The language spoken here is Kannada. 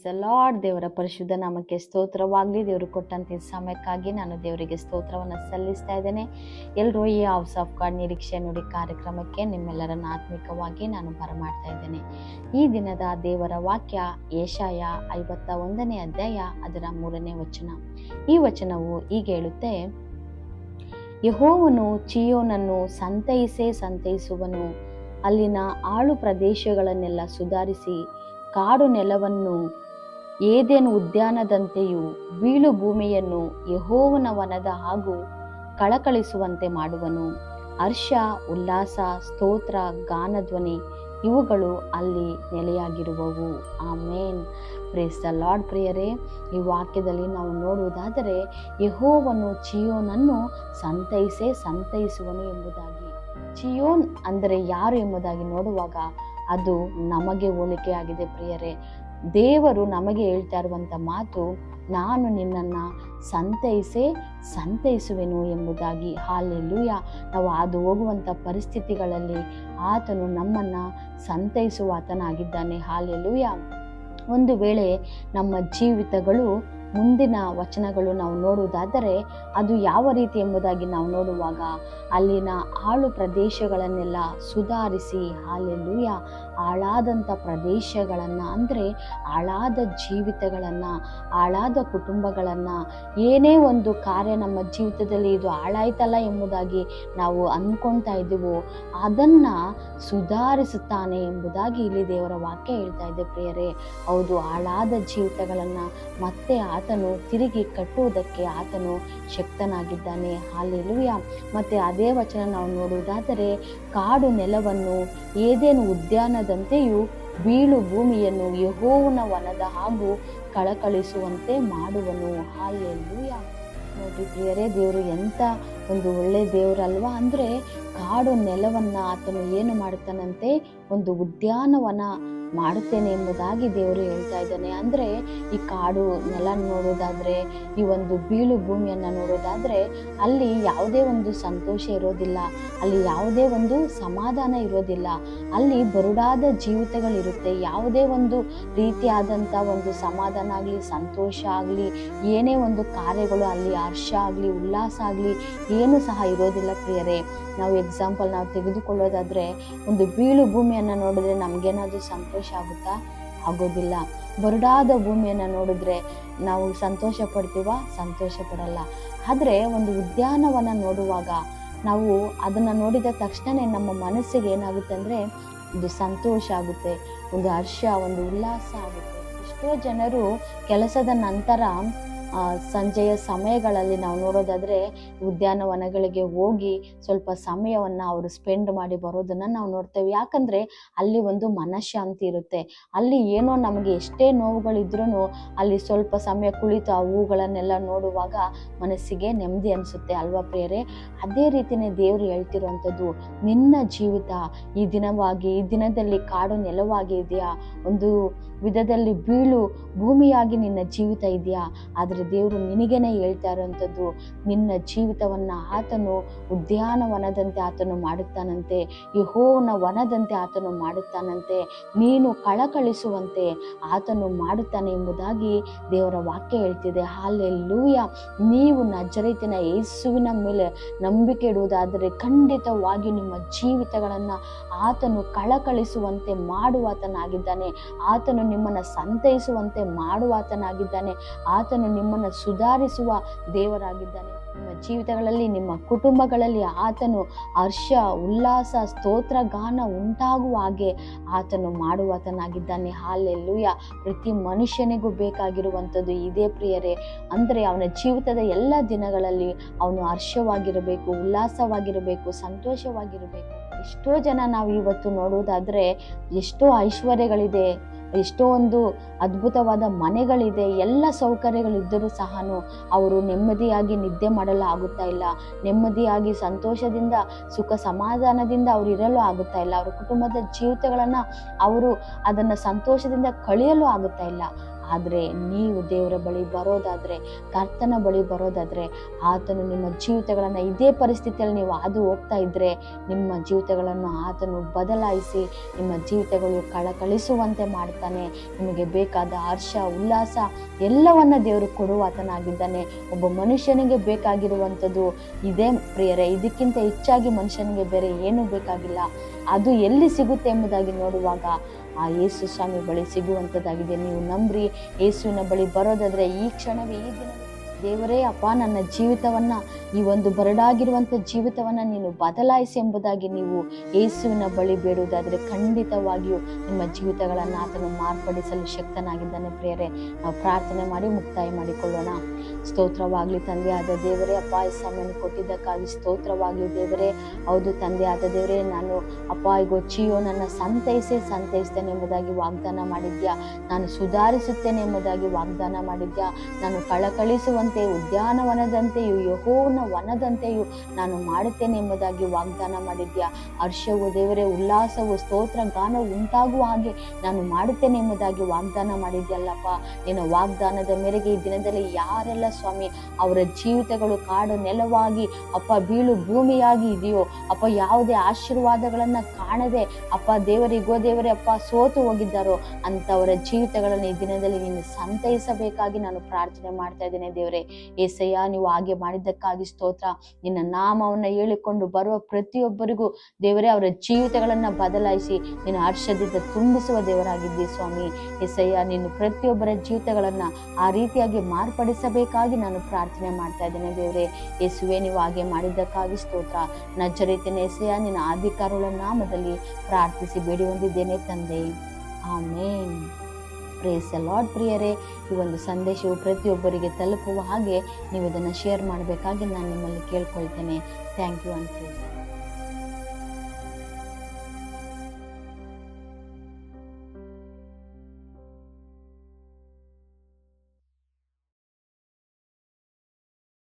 The lord. ದೇವರ ಪರಿಶುದ್ಧ ನಾಮಕ್ಕೆ ಸ್ತೋತ್ರವಾಗಲಿ. ದೇವರು ಕೊಟ್ಟಂತ ಸಮಯಕ್ಕಾಗಿ ನಾನು ದೇವರಿಗೆ ಸ್ತೋತ್ರವನ್ನು ಸಲ್ಲಿಸ್ತಾ ಇದ್ದೇನೆ. ಎಲ್ಲರೂ ಈ ಹೌಸ್ ಆಫ್ ಗಾಡ್ ನಿರೀಕ್ಷೆ ನುಡಿ ಕಾರ್ಯಕ್ರಮಕ್ಕೆ ನಿಮ್ಮೆಲ್ಲರನ್ನ ಆತ್ಮಿಕವಾಗಿ ನಾನು ಬರಮಾಡ್ತಾ ಇದ್ದೇನೆ. ಈ ದಿನದ ದೇವರ ವಾಕ್ಯ ಯೆಶಾಯ 51ನೇ ಅಧ್ಯಾಯ ಅದರ 3ನೇ ವಚನ. ಈ ವಚನವು ಹೀಗೆ ಹೇಳುತ್ತೆ, ಯೆಹೋವನು ಚೀಯೋನನ್ನು ಸಂತೈಸುವನು, ಅಲ್ಲಿನ ಆಳು ಪ್ರದೇಶಗಳನ್ನೆಲ್ಲ ಸುಧಾರಿಸಿ ಕಾಡು ನೆಲವನ್ನು ಏದೇನು ಉದ್ಯಾನದಂತೆಯೂ ಬೀಳು ಭೂಮಿಯನ್ನು ಯೆಹೋವನ ವನದ ಹಾಗೂ ಕಳಕಳಿಸುವಂತೆ ಮಾಡುವನು. ಹರ್ಷ, ಉಲ್ಲಾಸ, ಸ್ತೋತ್ರ, ಗಾನಧ್ವನಿ ಇವುಗಳು ಅಲ್ಲಿ ನೆಲೆಯಾಗಿರುವವು. ಆಮೇನ್. Praise the lord. ಪ್ರಿಯರೇ, ಈ ವಾಕ್ಯದಲ್ಲಿ ನಾವು ನೋಡುವುದಾದರೆ ಯೆಹೋವನು ಚೀಯೋನನ್ನು ಸಂತೈಸುವನು ಎಂಬುದಾಗಿ. ಚೀಯೋನ್ ಅಂದರೆ ಯಾರು ಎಂಬುದಾಗಿ ನೋಡುವಾಗ ಅದು ನಮಗೆ ಹೋಲಿಕೆಯಾಗಿದೆ. ಪ್ರಿಯರೇ, ದೇವರು ನಮಗೆ ಹೇಳ್ತಾ ಇರುವಂಥ ಮಾತು, ನಾನು ನಿನ್ನನ್ನು ಸಂತೈಸುವೆನು ಎಂಬುದಾಗಿ. ಹಾಲೆಲೂಯಾ. ನಾವು ಹಾದು ಹೋಗುವಂಥ ಪರಿಸ್ಥಿತಿಗಳಲ್ಲಿ ಆತನು ನಮ್ಮನ್ನು ಸಂತೈಸುವ ಆತನಾಗಿದ್ದಾನೆ. ಹಾಲೆಲೂಯಾ. ಒಂದು ವೇಳೆ ನಮ್ಮ ಜೀವಿತಗಳು ಮುಂದಿನ ವಚನಗಳು ನಾವು ನೋಡುವುದಾದರೆ ಅದು ಯಾವ ರೀತಿ ಎಂಬುದಾಗಿ ನಾವು ನೋಡುವಾಗ, ಅಲ್ಲಿನ ಆಳು ಪ್ರದೇಶಗಳನ್ನೆಲ್ಲ ಸುಧಾರಿಸಿ, ಹಾಲೆಲೂಯ, ಹಾಳಾದಂಥ ಪ್ರದೇಶಗಳನ್ನು ಅಂದರೆ ಹಾಳಾದ ಜೀವಿತಗಳನ್ನು, ಹಾಳಾದ ಕುಟುಂಬಗಳನ್ನು, ಏನೇ ಒಂದು ಕಾರ್ಯ ನಮ್ಮ ಜೀವಿತದಲ್ಲಿ ಇದು ಹಾಳಾಯ್ತಲ್ಲ ಎಂಬುದಾಗಿ ನಾವು ಅಂದ್ಕೊಳ್ತಾ ಇದ್ದೀವೋ ಅದನ್ನು ಸುಧಾರಿಸುತ್ತಾನೆ ಎಂಬುದಾಗಿ ಇಲ್ಲಿ ದೇವರ ವಾಕ್ಯ ಹೇಳ್ತಾ ಇದೆ. ಪ್ರಿಯರೇ, ಹೌದು, ಹಾಳಾದ ಜೀವಿತಗಳನ್ನು ಮತ್ತೆ ಆತನು ತಿರುಗಿ ಕಟ್ಟುವುದಕ್ಕೆ ಆತನು ಶಕ್ತನಾಗಿದ್ದಾನೆ. ಹಾಲೆಲೂಯ. ಮತ್ತೆ ಅದೇ ವಚನ ನಾವು ನೋಡುವುದಾದರೆ, ಕಾಡು ನೆಲವನ್ನು ಏದೇನು ಉದ್ಯಾನದಂತೆಯೂ ಬೀಳು ಭೂಮಿಯನ್ನು ಯೆಹೋವನ ವನದ ಹಾಗೂ ಕಳಕಳಿಸುವಂತೆ ಮಾಡುವನು. ಹಾಲೆಲೂಯ. ನೋಡ್ರಿ ಪ್ರಿಯರೇ, ದೇವರು ಎಂಥ ಒಂದು ಒಳ್ಳೆ ದೇವರಲ್ವಾ. ಅಂದರೆ ಕಾಡು ನೆಲವನ್ನು ಆತನು ಏನು ಮಾಡುತ್ತಾನಂತೆ, ಒಂದು ಉದ್ಯಾನವನ ಮಾಡುತ್ತೇನೆ ಎಂಬುದಾಗಿ ದೇವರು ಹೇಳ್ತಾ ಇದ್ದಾನೆ. ಅಂದರೆ ಈ ಕಾಡು ನೆಲ ನೋಡೋದಾದರೆ, ಈ ಒಂದು ಬೀಳು ಭೂಮಿಯನ್ನು ನೋಡೋದಾದರೆ ಅಲ್ಲಿ ಯಾವುದೇ ಒಂದು ಸಂತೋಷ ಇರೋದಿಲ್ಲ, ಅಲ್ಲಿ ಯಾವುದೇ ಒಂದು ಸಮಾಧಾನ ಇರೋದಿಲ್ಲ, ಅಲ್ಲಿ ಬರುಡಾದ ಜೀವಿತಗಳಿರುತ್ತೆ. ಯಾವುದೇ ಒಂದು ರೀತಿಯಾದಂಥ ಒಂದು ಸಮಾಧಾನ ಆಗಲಿ, ಸಂತೋಷ ಆಗಲಿ, ಏನೇ ಒಂದು ಕಾರ್ಯಗಳು ಅಲ್ಲಿ ಹರ್ಷ ಆಗಲಿ, ಉಲ್ಲಾಸ ಆಗಲಿ ಏನೂ ಸಹ ಇರೋದಿಲ್ಲ. ಪ್ರಿಯರೇ, ನಾವು ಎಕ್ಸಾಂಪಲ್ ನಾವು ತೆಗೆದುಕೊಳ್ಳೋದಾದರೆ, ಒಂದು ಬೀಳು ಭೂಮಿಯನ್ನು ನೋಡಿದ್ರೆ ನಮಗೇನಾದರೂ ಸಂತೋಷ ಆಗುತ್ತಾ? ಆಗೋದಿಲ್ಲ. ಬರುಡಾದ ಭೂಮಿಯನ್ನು ನೋಡಿದ್ರೆ ನಾವು ಸಂತೋಷ ಪಡ್ತೀವಾ? ಸಂತೋಷ ಪಡಲ್ಲ. ಆದರೆ ಒಂದು ಉದ್ಯಾನವನ ನೋಡುವಾಗ ನಾವು ಅದನ್ನು ನೋಡಿದ ತಕ್ಷಣ ನಮ್ಮ ಮನಸ್ಸಿಗೆ ಏನಾಗುತ್ತೆ ಅಂದರೆ ಒಂದು ಸಂತೋಷ ಆಗುತ್ತೆ, ಒಂದು ಹರ್ಷ, ಒಂದು ಉಲ್ಲಾಸ ಆಗುತ್ತೆ. ಎಷ್ಟೋ ಜನರು ಕೆಲಸದ ನಂತರ ಸಂಜೆಯ ಸಮಯಗಳಲ್ಲಿ ನಾವು ನೋಡೋದಾದರೆ ಉದ್ಯಾನವನಗಳಿಗೆ ಹೋಗಿ ಸ್ವಲ್ಪ ಸಮಯವನ್ನು ಅವರು ಸ್ಪೆಂಡ್ ಮಾಡಿ ಬರೋದನ್ನು ನಾವು ನೋಡ್ತೇವೆ. ಯಾಕಂದರೆ ಅಲ್ಲಿ ಒಂದು ಮನಃಶಾಂತಿ ಇರುತ್ತೆ. ಅಲ್ಲಿ ಏನೋ ನಮಗೆ ಎಷ್ಟೇ ನೋವುಗಳಿದ್ರೂ ಅಲ್ಲಿ ಸ್ವಲ್ಪ ಸಮಯ ಕುಳಿತು ಆ ಹೂಗಳನ್ನೆಲ್ಲ ನೋಡುವಾಗ ಮನಸ್ಸಿಗೆ ನೆಮ್ಮದಿ ಅನಿಸುತ್ತೆ ಅಲ್ವಾ ಪ್ರಿಯರೇ? ಅದೇ ರೀತಿಯೇ ದೇವರು ಹೇಳ್ತಿರುವಂಥದ್ದು, ನಿನ್ನ ಜೀವಿತ ಈ ದಿನದಲ್ಲಿ ಕಾಡು ನೆಲವಾಗಿ ಇದೆಯಾ, ಒಂದು ವಿಧದಲ್ಲಿ ಬೀಳು ಭೂಮಿಯಾಗಿ ನಿನ್ನ ಜೀವಿತ ಇದೆಯಾ? ಆದರೆ ದೇವರು ನಿನಗೇನೆ ಹೇಳ್ತಾ ಇರೋವಂಥದ್ದು, ನಿನ್ನ ಜೀವಿತವನ್ನು ಆತನು ಉದ್ಯಾನವನದಂತೆ ಆತನು ಮಾಡುತ್ತಾನಂತೆ, ಯೆಹೋವನ ವನದಂತೆ ಆತನು ಮಾಡುತ್ತಾನಂತೆ, ನೀನು ಕಳಕಳಿಸುವಂತೆ ಆತನು ಮಾಡುತ್ತಾನೆ ಎಂಬುದಾಗಿ ದೇವರ ವಾಕ್ಯ ಹೇಳ್ತಿದೆ. ಹಾಲೆಲೂಯ. ನೀವು ನಜರೇತಿನ ಯೇಸುವಿನ ಮೇಲೆ ನಂಬಿಕೆ ಇಡುವುದಾದರೆ ಖಂಡಿತವಾಗಿ ನಿಮ್ಮ ಜೀವಿತಗಳನ್ನು ಆತನು ಕಳಕಳಿಸುವಂತೆ ಮಾಡುವಾತನಾಗಿದ್ದಾನೆ. ಆತನು ನಿಮ್ಮನ್ನು ಸಂತೈಸುವಂತೆ ಮಾಡುವಾತನಾಗಿದ್ದಾನೆ. ಆತನು ನಿಮ್ಮನ್ನು ಸುಧಾರಿಸುವ ದೇವರಾಗಿದ್ದಾನೆ. ನಿಮ್ಮ ಜೀವಿತಗಳಲ್ಲಿ, ನಿಮ್ಮ ಕುಟುಂಬಗಳಲ್ಲಿ ಆತನು ಹರ್ಷ, ಉಲ್ಲಾಸ, ಸ್ತೋತ್ರ, ಗಾನ ಉಂಟಾಗುವ ಹಾಗೆ ಆತನು ಮಾಡುವಾತನಾಗಿದ್ದಾನೆ. ಹಾಲೆಲೂಯ. ಪ್ರತಿ ಮನುಷ್ಯನಿಗೂ ಬೇಕಾಗಿರುವಂಥದ್ದು ಇದೇ ಪ್ರಿಯರೇ. ಅಂದರೆ ಅವನ ಜೀವಿತದ ಎಲ್ಲ ದಿನಗಳಲ್ಲಿ ಅವನು ಹರ್ಷವಾಗಿರಬೇಕು, ಉಲ್ಲಾಸವಾಗಿರಬೇಕು, ಸಂತೋಷವಾಗಿರಬೇಕು. ಎಷ್ಟೋ ಜನ ನಾವು ಇವತ್ತು ನೋಡುವುದಾದರೆ ಎಷ್ಟೋ ಐಶ್ವರ್ಯಗಳಿದೆ, ಎಷ್ಟೋ ಒಂದು ಅದ್ಭುತವಾದ ಮನೆಗಳಿದೆ, ಎಲ್ಲ ಸೌಕರ್ಯಗಳಿದ್ದರೂ ಸಹ ಅವರು ನೆಮ್ಮದಿಯಾಗಿ ನಿದ್ದೆ ಮಾಡಲು ಆಗುತ್ತಾ ಇಲ್ಲ, ನೆಮ್ಮದಿಯಾಗಿ ಸಂತೋಷದಿಂದ ಸುಖ ಸಮಾಧಾನದಿಂದ ಅವರು ಇರಲು ಆಗುತ್ತಾ ಇಲ್ಲ, ಅವರ ಕುಟುಂಬದ ಜೀವಿತಗಳನ್ನು ಅವರು ಅದನ್ನು ಸಂತೋಷದಿಂದ ಕಳೆಯಲು ಆಗುತ್ತಾ ಇಲ್ಲ. ಆದರೆ ನೀವು ದೇವರ ಬಳಿ ಬರೋದಾದರೆ, ಕರ್ತನ ಬಳಿ ಬರೋದಾದರೆ, ಆತನು ನಿಮ್ಮ ಜೀವಿತಗಳನ್ನು ಇದೇ ಪರಿಸ್ಥಿತಿಯಲ್ಲಿ ನೀವು ಹಾದು ಹೋಗ್ತಾ ಇದ್ದರೆ ನಿಮ್ಮ ಜೀವಿತಗಳನ್ನು ಆತನು ಬದಲಾಯಿಸಿ ನಿಮ್ಮ ಜೀವಿತಗಳು ಕಳಕಳಿಸುವಂತೆ ಮಾಡ್ತಾನೆ. ನಿಮಗೆ ಬೇಕಾದ ಹರ್ಷ, ಉಲ್ಲಾಸ ಎಲ್ಲವನ್ನ ದೇವರು ಕೊಡುವ ಆತನಾಗಿದ್ದಾನೆ. ಒಬ್ಬ ಮನುಷ್ಯನಿಗೆ ಬೇಕಾಗಿರುವಂಥದ್ದು ಇದೇ ಪ್ರಿಯರೇ, ಇದಕ್ಕಿಂತ ಹೆಚ್ಚಾಗಿ ಮನುಷ್ಯನಿಗೆ ಬೇರೆ ಏನೂ ಬೇಕಾಗಿಲ್ಲ. ಅದು ಎಲ್ಲಿ ಸಿಗುತ್ತೆ ಎಂಬುದಾಗಿ ನೋಡುವಾಗ ಆ ಯೇಸು ಸ್ವಾಮಿ ಬಳಿ ಸಿಗುವಂಥದ್ದಾಗಿದೆ. ನೀವು ನಂಬ್ರಿ, ಯೇಸುವಿನ ಬಳಿ ಬರೋದಾದರೆ ಈ ಕ್ಷಣವೇ, ಈ ದಿನ ದೇವರೇ ಅಪ್ಪ, ನನ್ನ ಜೀವಿತವನ್ನು, ಈ ಒಂದು ಬರಡಾಗಿರುವಂಥ ಜೀವಿತವನ್ನು ನೀನು ಬದಲಾಯಿಸಿ ಎಂಬುದಾಗಿ ನೀವು ಯೇಸುವಿನ ಬಳಿ ಬೇಡುವುದಾದರೆ ಖಂಡಿತವಾಗಿಯೂ ನಿಮ್ಮ ಜೀವಿತಗಳನ್ನು ಆತನು ಮಾರ್ಪಡಿಸಲು ಶಕ್ತನಾಗಿದ್ದಾನೆ. ಪ್ರಿಯರೇ, ನಾವು ಪ್ರಾರ್ಥನೆ ಮಾಡಿ ಮುಕ್ತಾಯ ಮಾಡಿಕೊಳ್ಳೋಣ. ಸ್ತೋತ್ರವಾಗಲಿ ತಂದೆಯಾದ ದೇವರೇ, ಅಪ್ಪ ಈ ಸಮಯವನ್ನು ಕೊಟ್ಟಿದ್ದಕ್ಕಾಗಿ ಸ್ತೋತ್ರವಾಗಲಿ ದೇವರೇ. ಹೌದು ತಂದೆಯಾದ ದೇವರೇ, ನಾನು ಅಪ್ಪ ಈಗೋ ಚೀಯೋನನ್ನು ಸಂತೈಸ್ತೇನೆ ಎಂಬುದಾಗಿ ವಾಗ್ದಾನ ಮಾಡಿದ್ಯಾ. ನಾನು ಸುಧಾರಿಸುತ್ತೇನೆ ಎಂಬುದಾಗಿ ವಾಗ್ದಾನ ಮಾಡಿದ್ಯಾ. ನಾನು ಕಳಕಳಿಸುವಂತೆ ಉದ್ಯಾನವನದಂತೆಯೂ ಯೆಹೋವನ ವನದಂತೆಯೂ ನಾನು ಮಾಡುತ್ತೇನೆ ಎಂಬುದಾಗಿ ವಾಗ್ದಾನ ಮಾಡಿದ್ಯಾ. ಹರ್ಷವು ದೇವರೇ, ಉಲ್ಲಾಸವು, ಸ್ತೋತ್ರ ಗಾನವು ಉಂಟಾಗುವ ಹಾಗೆ ನಾನು ಮಾಡುತ್ತೇನೆ ಎಂಬುದಾಗಿ ವಾಗ್ದಾನ ಮಾಡಿದ್ಯಲ್ಲಪ್ಪ. ನಿನ್ನ ವಾಗ್ದಾನದ ಮೇರೆಗೆ ಈ ದಿನದಲ್ಲಿ ಯಾರೆಲ್ಲ ಸ್ವಾಮಿ ಅವರ ಜೀವಿತಗಳು ಕಾಡು ನೆಲವಾಗಿ ಅಪ್ಪ ಬೀಳು ಭೂಮಿಯಾಗಿ ಇದೆಯೋ ಅಪ್ಪ, ಯಾವುದೇ ಆಶೀರ್ವಾದಗಳನ್ನು ಕಾಣದೆ ಅಪ್ಪ ದೇವರಿಗೋ ದೇವರೇ ಅಪ್ಪ ಸೋತು ಹೋಗಿದ್ದಾರೋ ಅಂಥವರ ಜೀವಿತಗಳನ್ನು ಈ ದಿನದಲ್ಲಿ ನೀನು ಸಂತೈಸಬೇಕಾಗಿ ನಾನು ಪ್ರಾರ್ಥನೆ ಮಾಡ್ತಾ ಇದ್ದೇನೆ ದೇವರೇ. ಏಸಯ್ಯ, ನೀವು ಹಾಗೆ ಮಾಡಿದ್ದಕ್ಕಾಗಿ ಸ್ತೋತ್ರ. ನಿನ್ನ ನಾಮವನ್ನು ಹೇಳಿಕೊಂಡು ಬರುವ ಪ್ರತಿಯೊಬ್ಬರಿಗೂ ದೇವರೇ ಅವರ ಜೀವಿತಗಳನ್ನು ಬದಲಾಯಿಸಿ ನಿನ್ನ ಹರ್ಷದಿಂದ ತುಂಬಿಸುವ ದೇವರಾಗಿದ್ದಿ ಸ್ವಾಮಿ. ಏಸಯ್ಯ, ನೀನು ಪ್ರತಿಯೊಬ್ಬರ ಜೀವಿತಗಳನ್ನು ಆ ರೀತಿಯಾಗಿ ಮಾರ್ಪಡಿಸಬೇಕಾಗಿ ನಾನು ಪ್ರಾರ್ಥನೆ ಮಾಡ್ತಾ ಇದ್ದೇನೆ ದೇವರೇ. ಯೇಸುವೆ, ನೀವು ಹಾಗೆ ಮಾಡಿದ್ದಕ್ಕಾಗಿ ಸ್ತೋತ್ರ. ನಜರೇತಿನ ಏಸಯ್ಯ, ನಿನ್ನ ಅಧಿಕಾರಗಳ ನಾಮದಲ್ಲಿ ಪ್ರಾರ್ಥಿಸಿ ಬೇಡಿ ಹೊಂದಿದ್ದೇನೆ ತಂದೆ, ಆಮೇನ್. Praise the lord. ಪ್ರಿಯರೇ, ಈ ಒಂದು ಸಂದೇಶವು ಪ್ರತಿಯೊಬ್ಬರಿಗೆ ತಲುಪುವ ಹಾಗೆ ನೀವು ಇದನ್ನು ಶೇರ್ ಮಾಡಬೇಕಾಗಿ ನಾನು ನಿಮ್ಮಲ್ಲಿ ಕೇಳ್ಕೊಳ್ತೇನೆ. Thank you and praise.